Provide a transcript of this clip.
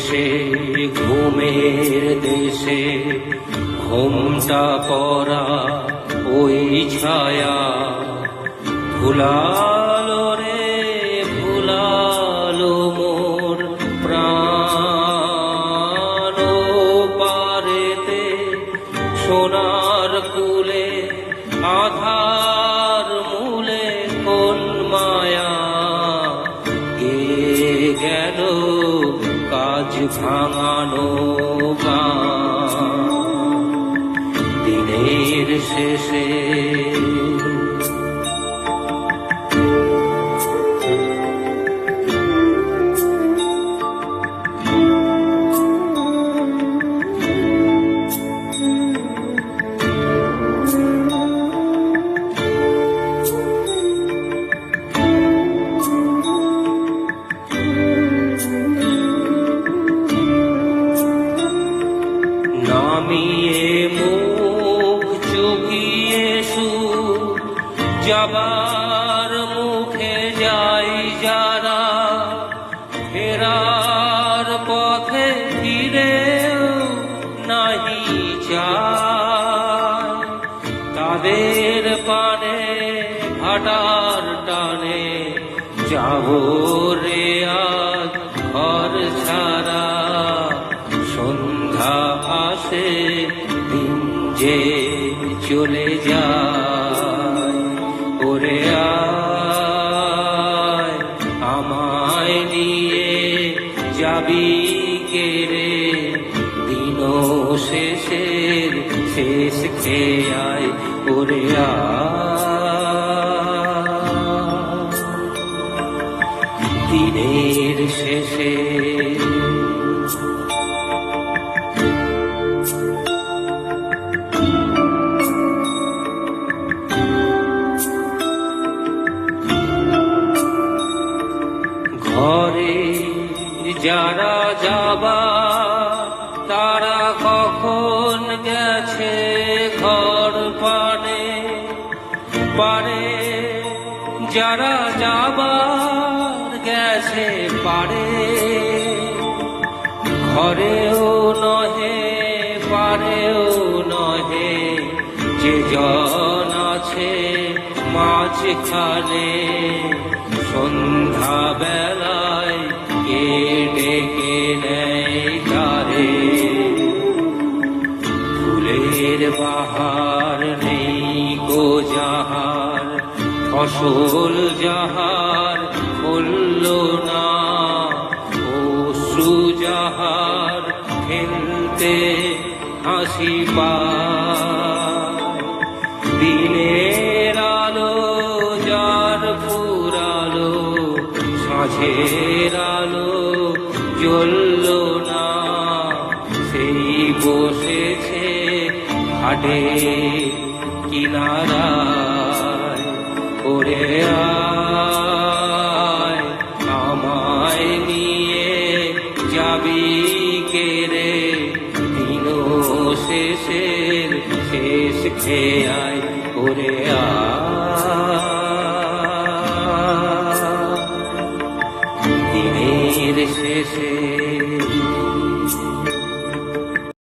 বসে ঘুমের দেশে ঘোমটা পরা ওই ছায়া ভুলালো রে ভুলালো মোর প্রাণ পারেতে সোনার কুলে আধার মূলে কোন মায়া কে গেল কাজ ভাঙানো গান দিনের শেষে নামিয়ে মুখ চুকিয়ে যাবার মুখে যাই যারা ফেরার পথে ফিরেও নাহি চায় তাদের পানে ভাটার টানে যাবো রে আজ ঘর ছাড়া সন্ধ্যা আসে দিন যে চলে যায় ওরে আয় আমায় নিয়ে যাবি কে রে দিন শেষের শেষ খেয়ে আয় ওরে আয় দিনের শেষে ঘরে যারা যাবা তারা কখন গেছে ঘর পানে পারে যারা যাবার গেছে পারে ঘরেও নহে পারেও নহে যে জন আছে মাঝখানে সন্ধ্যা বেলায় কে ডেকে নেয় কারে ফুলের বাহার নেই গো যাহার ফসল যাহার ফলল না অশ্রু যাহার ফেলতে হাসি পায় দিনের আলো যার ফুরালো সাঁঝের আলো জ্বলল না সেই বসেছে ঘাটে কিনারায় ওরে আয় আমায় নিয়ে যাবি কে রে দিন শেষের শেষ খেয়ে আয় ওরে আয় দিনের শেষে